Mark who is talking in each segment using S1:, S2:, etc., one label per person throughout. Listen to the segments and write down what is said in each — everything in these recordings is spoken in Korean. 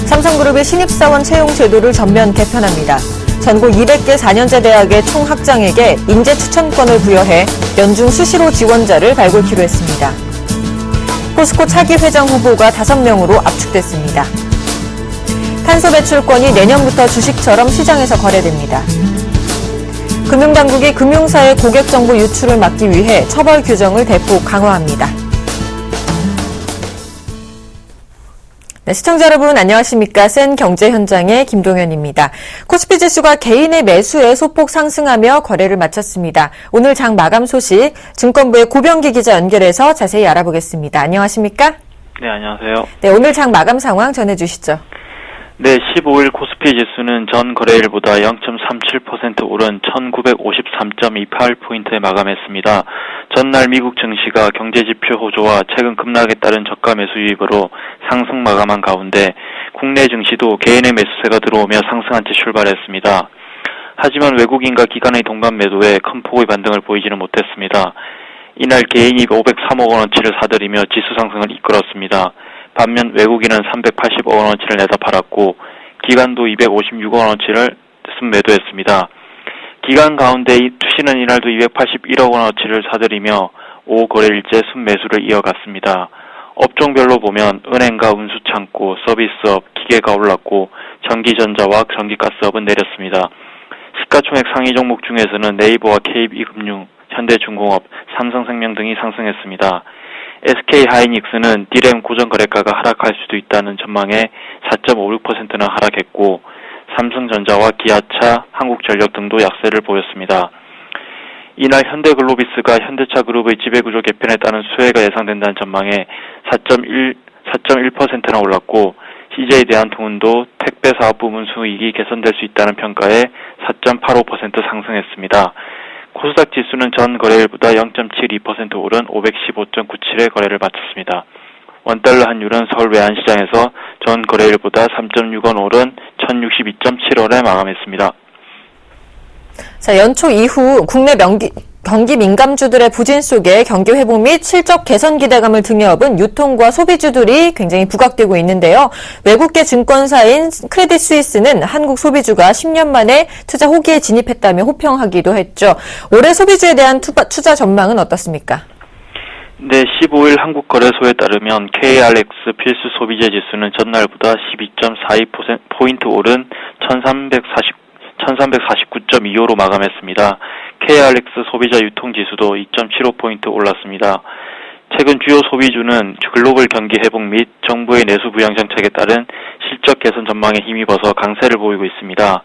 S1: 삼성그룹의 신입사원 채용 제도를 전면 개편합니다. 전국 200개 4년제 대학의 총학장에게 인재 추천권을 부여해 연중 수시로 지원자를 발굴키로 했습니다. 포스코 차기 회장 후보가 5명으로 압축됐습니다. 탄소 배출권이 내년부터 주식처럼 시장에서 거래됩니다. 금융당국이 금융사의 고객정보 유출을 막기 위해 처벌 규정을 대폭 강화합니다. 네, 시청자 여러분 안녕하십니까. 센 경제 현장의 김동현입니다. 코스피 지수가 개인의 매수에 소폭 상승하며 거래를 마쳤습니다. 오늘 장 마감 소식 증권부의 고병기 기자 연결해서 자세히 알아보겠습니다. 안녕하십니까?
S2: 네, 안녕하세요.
S1: 네, 오늘 장 마감 상황 전해주시죠.
S2: 네, 15일 코스피 지수는 전 거래일보다 0.37% 오른 1953.28포인트에 마감했습니다. 전날 미국 증시가 경제지표 호조와 최근 급락에 따른 저가 매수 유입으로 상승 마감한 가운데 국내 증시도 개인의 매수세가 들어오며 상승한 채 출발했습니다. 하지만 외국인과 기관의 동반 매도에 큰 폭의 반등을 보이지는 못했습니다. 이날 개인이 503억 원어치를 사들이며 지수 상승을 이끌었습니다. 반면 외국인은 380억 원어치를 내다 팔았고 기관도 256억 원어치를 순매도했습니다. 기관 가운데 투시는 이날도 281억 원어치를 사들이며 5거래일째 순매수를 이어갔습니다. 업종별로 보면 은행과 운수창고, 서비스업, 기계가 올랐고 전기전자와 전기가스업은 내렸습니다. 시가총액 상위 종목 중에서는 네이버와 KB금융, 현대중공업, 삼성생명 등이 상승했습니다. SK하이닉스는 디램 고정 거래가가 하락할 수도 있다는 전망에 4.56%나 하락했고 삼성전자와 기아차, 한국전력 등도 약세를 보였습니다. 이날 현대글로비스가 현대차그룹의 지배구조 개편에 따른 수혜가 예상된다는 전망에 4.1%나 올랐고 CJ대한통운도 택배사업 부문 수익이 개선될 수 있다는 평가에 4.85% 상승했습니다. 코스닥 지수는 전 거래일보다 0.72% 오른 515.97의 거래를 마쳤습니다. 원달러 환율은 서울 외환시장에서 전 거래일보다 3.6원 오른 1062.7원에 마감했습니다.
S1: 자, 연초 이후 국내 경기 민감주들의 부진 속에 경기 회복 및 실적 개선 기대감을 등에 업은 유통과 소비주들이 굉장히 부각되고 있는데요. 외국계 증권사인 크레딧 스위스는 한국 소비주가 10년 만에 투자 호기에 진입했다며 호평하기도 했죠. 올해 소비주에 대한 투자 전망은 어떻습니까?
S2: 네, 15일 한국거래소에 따르면 KRX 필수 소비재 지수는 전날보다 12.42% 오른 1349.25로 마감했습니다. KRX 소비자 유통지수도 2.75포인트 올랐습니다. 최근 주요 소비주는 글로벌 경기 회복 및 정부의 내수 부양 정책에 따른 실적 개선 전망에 힘입어서 강세를 보이고 있습니다.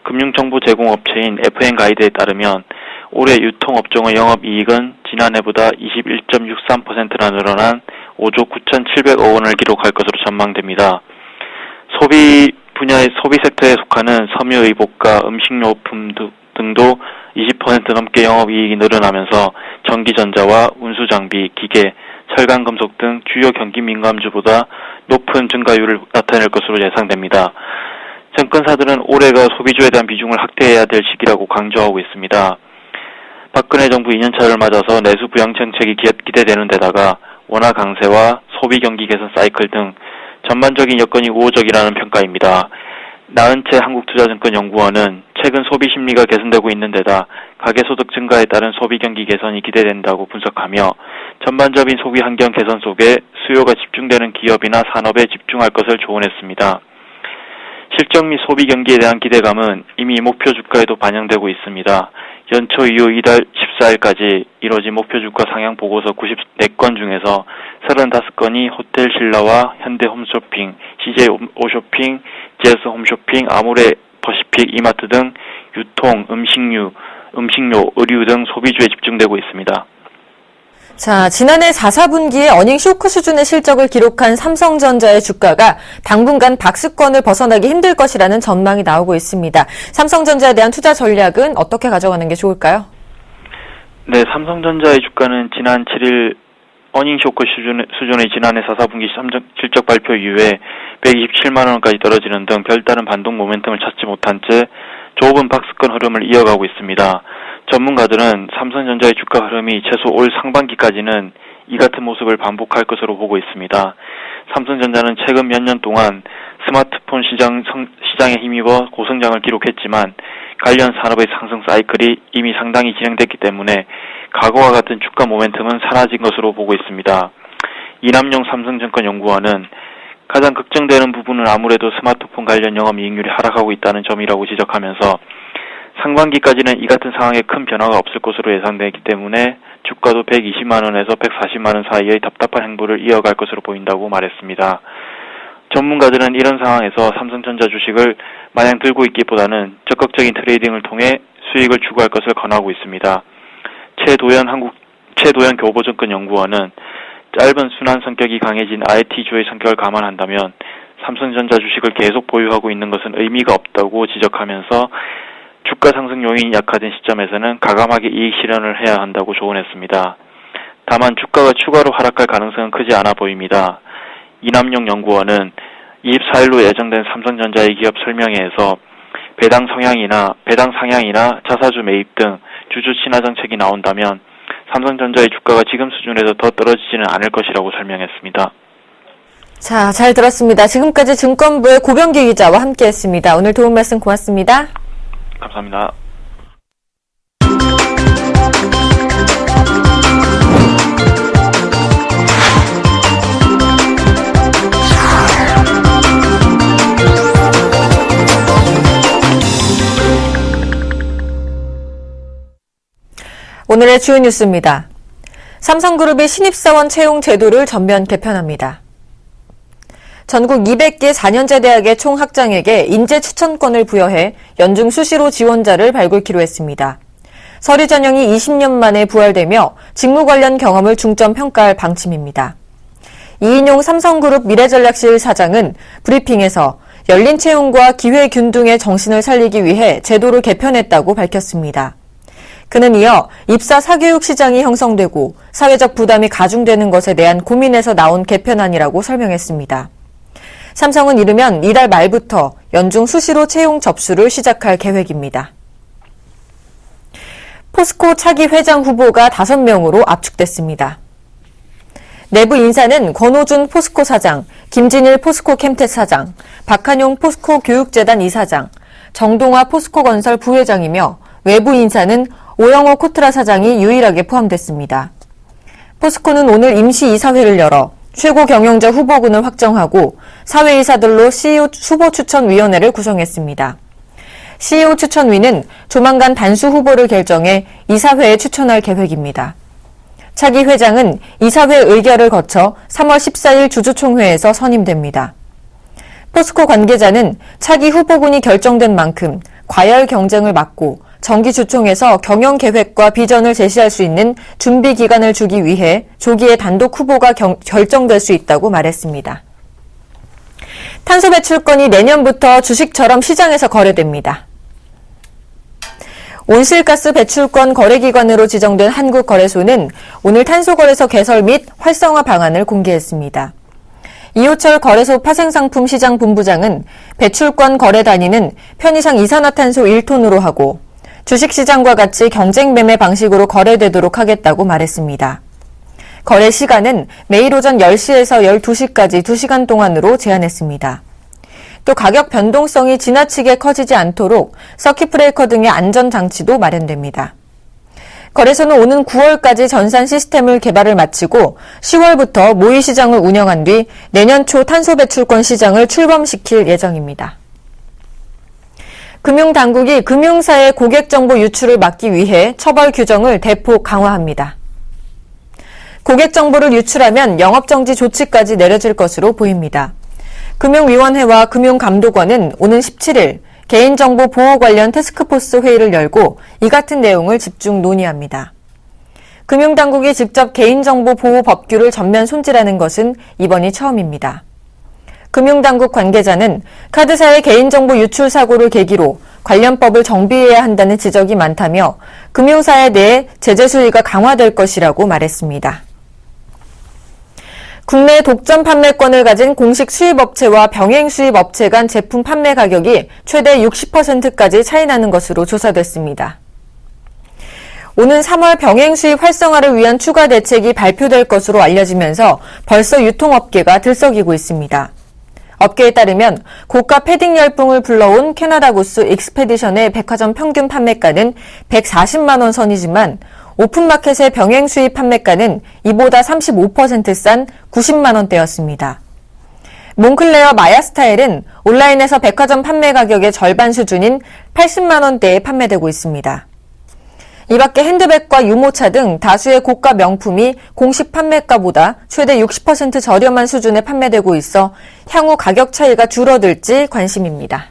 S2: 금융정보 제공업체인 FN가이드에 따르면 올해 유통업종의 영업이익은 지난해보다 21.63%나 늘어난 5조 9,700억 원을 기록할 것으로 전망됩니다. 소비 분야의 소비 섹터에 속하는 섬유의복과 음식료품 등도 20% 넘게 영업이익이 늘어나면서 전기전자와 운수장비, 기계, 철강금속 등 주요 경기 민감주보다 높은 증가율을 나타낼 것으로 예상됩니다. 증권사들은 올해가 소비주에 대한 비중을 확대해야 될 시기라고 강조하고 있습니다. 박근혜 정부 2년차를 맞아서 내수 부양 정책이 기대되는 데다가 원화 강세와 소비 경기 개선 사이클 등 전반적인 여건이 우호적이라는 평가입니다. 나은채 한국투자증권연구원은 최근 소비 심리가 개선되고 있는 데다 가계소득 증가에 따른 소비 경기 개선이 기대된다고 분석하며 전반적인 소비 환경 개선 속에 수요가 집중되는 기업이나 산업에 집중할 것을 조언했습니다. 실적 및 소비 경기에 대한 기대감은 이미 목표 주가에도 반영되고 있습니다. 연초 이후 이달 14일까지 이뤄진 목표 주가 상향 보고서 94건 중에서 35건이 호텔 신라와 현대 홈쇼핑, CJ 오쇼핑, 제스 홈쇼핑, 아모레 퍼시픽, 이마트 등 유통, 음식료, 의류 등 소비주에 집중되고 있습니다.
S1: 자, 지난해 4, 4분기에 어닝 쇼크 수준의 실적을 기록한 삼성전자의 주가가 당분간 박스권을 벗어나기 힘들 것이라는 전망이 나오고 있습니다. 삼성전자에 대한 투자 전략은 어떻게 가져가는 게 좋을까요? 네,
S2: 삼성전자의 주가는 지난 7일 어닝 쇼크 수준의 지난해 4, 4분기 실적 발표 이후에 127만 원까지 떨어지는 등 별다른 반동 모멘텀을 찾지 못한 채 좁은 박스권 흐름을 이어가고 있습니다. 전문가들은 삼성전자의 주가 흐름이 최소 올 상반기까지는 이 같은 모습을 반복할 것으로 보고 있습니다. 삼성전자는 최근 몇 년 동안 스마트폰 시장에 힘입어 고성장을 기록했지만 관련 산업의 상승 사이클이 이미 상당히 진행됐기 때문에 과거와 같은 주가 모멘텀은 사라진 것으로 보고 있습니다. 이남용 삼성증권연구원은 가장 걱정되는 부분은 아무래도 스마트폰 관련 영업이익률이 하락하고 있다는 점이라고 지적하면서 상반기까지는 이 같은 상황에 큰 변화가 없을 것으로 예상되기 때문에 주가도 120만 원에서 140만 원 사이의 답답한 행보를 이어갈 것으로 보인다고 말했습니다. 전문가들은 이런 상황에서 삼성전자 주식을 마냥 들고 있기보다는 적극적인 트레이딩을 통해 수익을 추구할 것을 권하고 있습니다. 최도연 교보증권연구원은 짧은 순환 성격이 강해진 IT주의 성격을 감안한다면 삼성전자 주식을 계속 보유하고 있는 것은 의미가 없다고 지적하면서 주가 상승 요인이 약화된 시점에서는 과감하게 이익 실현을 해야 한다고 조언했습니다. 다만 주가가 추가로 하락할 가능성은 크지 않아 보입니다. 이남용 연구원은 24일로 예정된 삼성전자의 기업 설명회에서 배당 상향이나 자사주 매입 등 주주 친화 정책이 나온다면 삼성전자의 주가가 지금 수준에서 더 떨어지지는 않을 것이라고 설명했습니다.
S1: 자, 잘 들었습니다. 지금까지 증권부의 고병기 기자와 함께했습니다. 오늘 도움 말씀 고맙습니다.
S2: 감사합니다.
S1: 오늘의 주요 뉴스입니다. 삼성그룹이 신입사원 채용 제도를 전면 개편합니다. 전국 200개 4년제 대학의 총 학장에게 인재 추천권을 부여해 연중 수시로 지원자를 발굴키로 했습니다. 서류 전형이 20년 만에 부활되며 직무 관련 경험을 중점 평가할 방침입니다. 이인용 삼성그룹 미래전략실 사장은 브리핑에서 열린 채용과 기회 균등의 정신을 살리기 위해 제도를 개편했다고 밝혔습니다. 그는 이어 입사 사교육 시장이 형성되고 사회적 부담이 가중되는 것에 대한 고민에서 나온 개편안이라고 설명했습니다. 삼성은 이르면 이달 말부터 연중 수시로 채용 접수를 시작할 계획입니다. 포스코 차기 회장 후보가 5명으로 압축됐습니다. 내부 인사는 권오준 포스코 사장, 김진일 포스코 캠텍 사장, 박한용 포스코 교육재단 이사장, 정동화 포스코건설 부회장이며 외부 인사는 오영호 코트라 사장이 유일하게 포함됐습니다. 포스코는 오늘 임시 이사회를 열어 최고 경영자 후보군을 확정하고 사회이사들로 CEO 후보추천위원회를 구성했습니다. CEO 추천위는 조만간 단수 후보를 결정해 이사회에 추천할 계획입니다. 차기 회장은 이사회 의결을 거쳐 3월 14일 주주총회에서 선임됩니다. 포스코 관계자는 차기 후보군이 결정된 만큼 과열 경쟁을 막고 정기 주총에서 경영 계획과 비전을 제시할 수 있는 준비 기간을 주기 위해 조기에 단독 후보가 결정될 수 있다고 말했습니다. 탄소 배출권이 내년부터 주식처럼 시장에서 거래됩니다. 온실가스 배출권 거래기관으로 지정된 한국거래소는 오늘 탄소거래소 개설 및 활성화 방안을 공개했습니다. 이호철 거래소 파생상품 시장 본부장은 배출권 거래 단위는 편의상 이산화탄소 1톤으로 하고 주식시장과 같이 경쟁 매매 방식으로 거래되도록 하겠다고 말했습니다. 거래 시간은 매일 오전 10시에서 12시까지 2시간 동안으로 제한했습니다. 또 가격 변동성이 지나치게 커지지 않도록 서킷 브레이커 등의 안전장치도 마련됩니다. 거래소는 오는 9월까지 전산 시스템을 개발을 마치고 10월부터 모의시장을 운영한 뒤 내년 초 탄소 배출권 시장을 출범시킬 예정입니다. 금융당국이 금융사의 고객정보 유출을 막기 위해 처벌 규정을 대폭 강화합니다. 고객정보를 유출하면 영업정지 조치까지 내려질 것으로 보입니다. 금융위원회와 금융감독원은 오는 17일 개인정보 보호 관련 태스크포스 회의를 열고 이 같은 내용을 집중 논의합니다. 금융당국이 직접 개인정보 보호 법규를 전면 손질하는 것은 이번이 처음입니다. 금융당국 관계자는 카드사의 개인정보 유출 사고를 계기로 관련법을 정비해야 한다는 지적이 많다며 금융사에 대해 제재 수위가 강화될 것이라고 말했습니다. 국내 독점 판매권을 가진 공식 수입업체와 병행 수입업체 간 제품 판매 가격이 최대 60%까지 차이 나는 것으로 조사됐습니다. 오는 3월 병행 수입 활성화를 위한 추가 대책이 발표될 것으로 알려지면서 벌써 유통업계가 들썩이고 있습니다. 업계에 따르면 고가 패딩 열풍을 불러온 캐나다 구스 익스페디션의 백화점 평균 판매가는 140만 원 선이지만 오픈마켓의 병행 수입 판매가는 이보다 35% 싼 90만 원대였습니다. 몽클레어 마야스타일은 온라인에서 백화점 판매 가격의 절반 수준인 80만 원대에 판매되고 있습니다. 이 밖에 핸드백과 유모차 등 다수의 고가 명품이 공식 판매가보다 최대 60% 저렴한 수준에 판매되고 있어 향후 가격 차이가 줄어들지 관심입니다.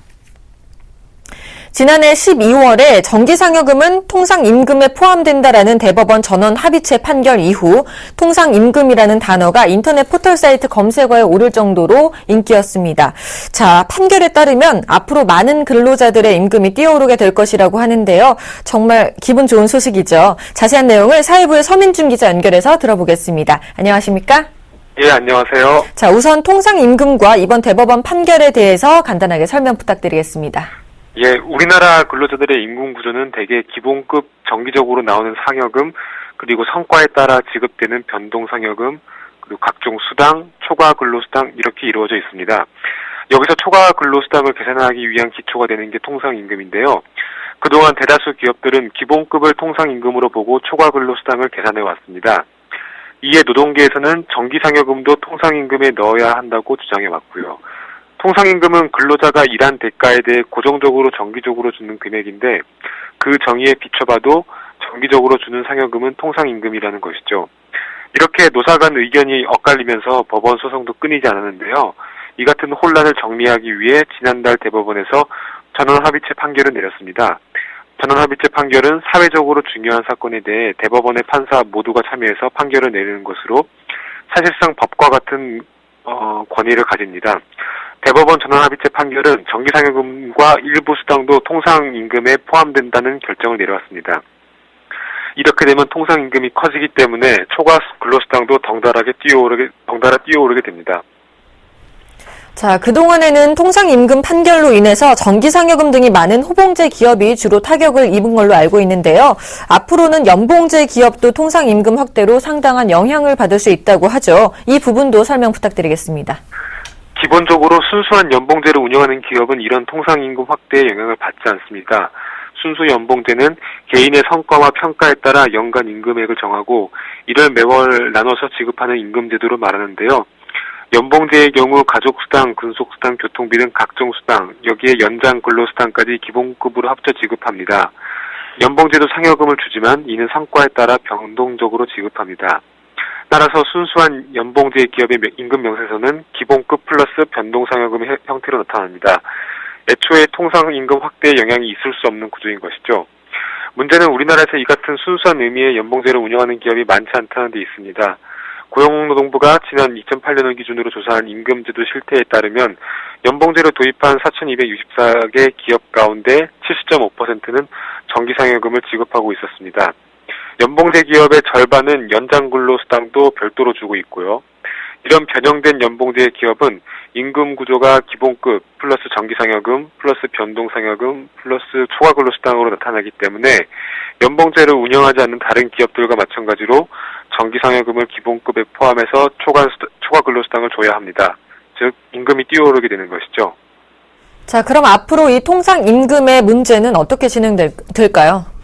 S1: 지난해 12월에 정기상여금은 통상임금에 포함된다라는 대법원 전원 합의체 판결 이후 통상임금이라는 단어가 인터넷 포털사이트 검색어에 오를 정도로 인기였습니다. 자, 판결에 따르면 앞으로 많은 근로자들의 임금이 뛰어오르게 될 것이라고 하는데요. 정말 기분 좋은 소식이죠. 자세한 내용을 사회부의 서민준 기자 연결해서 들어보겠습니다. 안녕하십니까?
S3: 예, 안녕하세요.
S1: 자, 우선 통상임금과 이번 대법원 판결에 대해서 간단하게 설명 부탁드리겠습니다.
S3: 예, 우리나라 근로자들의 임금 구조는 대개 기본급 정기적으로 나오는 상여금, 그리고 성과에 따라 지급되는 변동상여금, 그리고 각종 수당, 초과 근로수당 이렇게 이루어져 있습니다. 여기서 초과 근로수당을 계산하기 위한 기초가 되는 게 통상임금인데요. 그동안 대다수 기업들은 기본급을 통상임금으로 보고 초과 근로수당을 계산해 왔습니다. 이에 노동계에서는 정기상여금도 통상임금에 넣어야 한다고 주장해 왔고요. 통상임금은 근로자가 일한 대가에 대해 고정적으로 정기적으로 주는 금액인데 그 정의에 비춰봐도 정기적으로 주는 상여금은 통상임금이라는 것이죠. 이렇게 노사 간 의견이 엇갈리면서 법원 소송도 끊이지 않았는데요. 이 같은 혼란을 정리하기 위해 지난달 대법원에서 전원합의체 판결을 내렸습니다. 전원합의체 판결은 사회적으로 중요한 사건에 대해 대법원의 판사 모두가 참여해서 판결을 내리는 것으로 사실상 법과 같은 권위를 가집니다. 대법원 전원합의체 판결은 정기상여금과 일부 수당도 통상임금에 포함된다는 결정을 내려왔습니다. 이렇게 되면 통상임금이 커지기 때문에 초과 근로수당도 덩달아 뛰어오르게 됩니다.
S1: 자, 그동안에는 통상임금 판결로 인해서 정기상여금 등이 많은 호봉제 기업이 주로 타격을 입은 걸로 알고 있는데요. 앞으로는 연봉제 기업도 통상임금 확대로 상당한 영향을 받을 수 있다고 하죠. 이 부분도 설명 부탁드리겠습니다.
S3: 기본적으로 순수한 연봉제를 운영하는 기업은 이런 통상임금 확대에 영향을 받지 않습니다. 순수 연봉제는 개인의 성과와 평가에 따라 연간 임금액을 정하고 이를 매월 나눠서 지급하는 임금제도로 말하는데요. 연봉제의 경우 가족수당, 근속수당, 교통비 등 각종 수당, 여기에 연장 근로수당까지 기본급으로 합쳐 지급합니다. 연봉제도 상여금을 주지만 이는 성과에 따라 변동적으로 지급합니다. 따라서 순수한 연봉제 기업의 임금 명세서는 기본급 플러스 변동상여금의 형태로 나타납니다. 애초에 통상임금 확대에 영향이 있을 수 없는 구조인 것이죠. 문제는 우리나라에서 이 같은 순수한 의미의 연봉제를 운영하는 기업이 많지 않다는 데 있습니다. 고용노동부가 지난 2008년을 기준으로 조사한 임금제도 실태에 따르면 연봉제를 도입한 4,264개 기업 가운데 70.5%는 정기상여금을 지급하고 있었습니다. 연봉제 기업의 절반은 연장근로수당도 별도로 주고 있고요. 이런 변형된 연봉제 기업은 임금 구조가 기본급 플러스 정기상여금 플러스 변동상여금 플러스 초과근로수당으로 나타나기 때문에 연봉제를 운영하지 않는 다른 기업들과 마찬가지로 정기상여금을 기본급에 포함해서 초과근로수당을 줘야 합니다. 즉 임금이 뛰어오르게 되는 것이죠.
S1: 자, 그럼 앞으로 이 통상임금의 문제는 어떻게 진행될까요?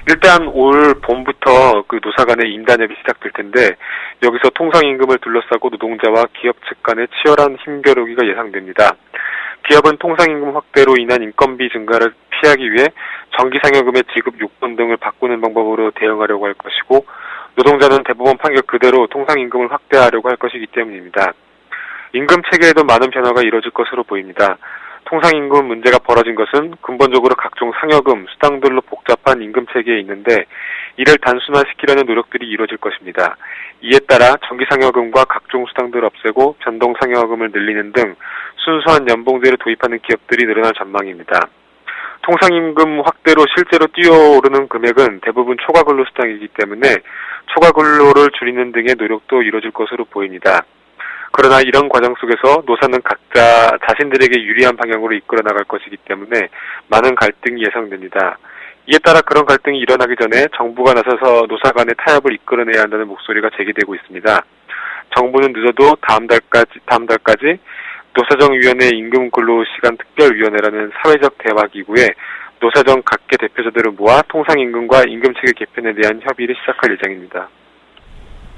S3: 일단 올 봄부터 그 노사 간의 인단협이 시작될 텐데 여기서 통상임금을 둘러싸고 노동자와 기업 측 간의 치열한 힘겨루기가 예상됩니다. 기업은 통상임금 확대로 인한 인건비 증가를 피하기 위해 정기상여금의 지급 요건 등을 바꾸는 방법으로 대응하려고 할 것이고 노동자는 대법원 판결 그대로 통상임금을 확대하려고 할 것이기 때문입니다. 임금 체계에도 많은 변화가 이뤄질 것으로 보입니다. 통상임금 문제가 벌어진 것은 근본적으로 각종 상여금, 수당들로 복잡한 임금 체계에 있는데 이를 단순화시키려는 노력들이 이루어질 것입니다. 이에 따라 정기상여금과 각종 수당들을 없애고 변동상여금을 늘리는 등 순수한 연봉제를 도입하는 기업들이 늘어날 전망입니다. 통상임금 확대로 실제로 뛰어오르는 금액은 대부분 초과근로수당이기 때문에 초과근로를 줄이는 등의 노력도 이루어질 것으로 보입니다. 그러나 이런 과정 속에서 노사는 각자 자신들에게 유리한 방향으로 이끌어 나갈 것이기 때문에 많은 갈등이 예상됩니다. 이에 따라 그런 갈등이 일어나기 전에 정부가 나서서 노사 간의 타협을 이끌어내야 한다는 목소리가 제기되고 있습니다. 정부는 늦어도 다음 달까지 노사정위원회 임금근로시간 특별위원회라는 사회적 대화기구에 노사정 각계 대표자들을 모아 통상임금과 임금체계 개편에 대한 협의를 시작할 예정입니다.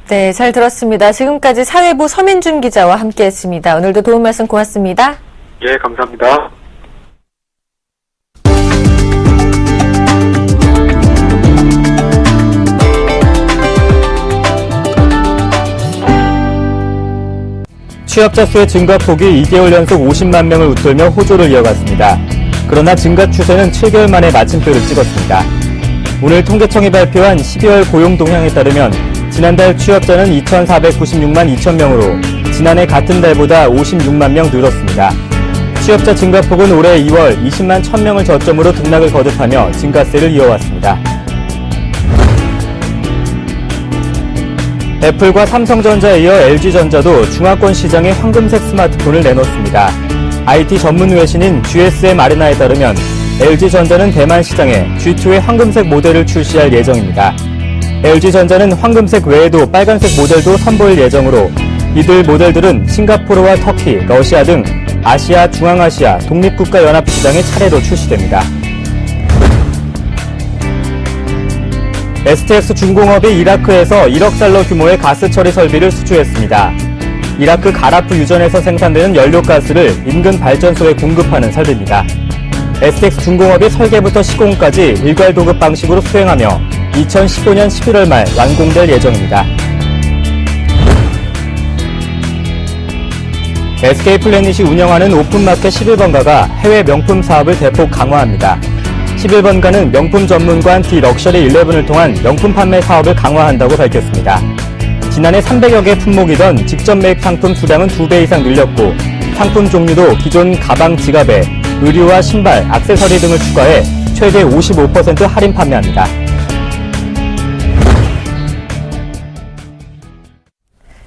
S1: 네, 잘 들었습니다. 지금까지 사회부 서민준 기자와 함께했습니다. 오늘도 도움 말씀 고맙습니다.
S3: 예, 감사합니다.
S4: 취업자 수의 증가폭이 2개월 연속 50만 명을 웃돌며 호조를 이어갔습니다. 그러나 증가 추세는 7개월 만에 마침표를 찍었습니다. 오늘 통계청이 발표한 12월 고용 동향에 따르면 지난달 취업자는 2,496만 2천 명으로 지난해 같은 달보다 56만 명 늘었습니다. 취업자 증가폭은 올해 2월 20만 1,000명을 저점으로 등락을 거듭하며 증가세를 이어왔습니다. 애플과 삼성전자에 이어 LG전자도 중화권 시장에 황금색 스마트폰을 내놓습니다. IT 전문 외신인 GSM 아레나에 따르면 LG전자는 대만 시장에 G2의 황금색 모델을 출시할 예정입니다. LG전자는 황금색 외에도 빨간색 모델도 선보일 예정으로 이들 모델들은 싱가포르와 터키, 러시아 등 아시아, 중앙아시아, 독립국가연합 시장에 차례로 출시됩니다. STX 중공업이 이라크에서 1억 달러 규모의 가스 처리 설비를 수주했습니다. 이라크 가라프 유전에서 생산되는 연료가스를 인근 발전소에 공급하는 설비입니다. STX 중공업이 설계부터 시공까지 일괄 도급 방식으로 수행하며 2015년 11월 말 완공될 예정입니다. SK플래닛이 운영하는 오픈마켓 11번가가 해외 명품 사업을 대폭 강화합니다. 11번가는 명품 전문관 디럭셔리 11을 통한 명품 판매 사업을 강화한다고 밝혔습니다. 지난해 300여 개 품목이던 직접 매입 상품 수량은 2배 이상 늘렸고 상품 종류도 기존 가방, 지갑에 의류와 신발, 액세서리 등을 추가해 최대 55% 할인 판매합니다.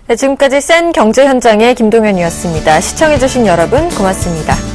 S1: 네, 지금까지 센 경제 현장의 김동현이었습니다. 시청해주신 여러분 고맙습니다.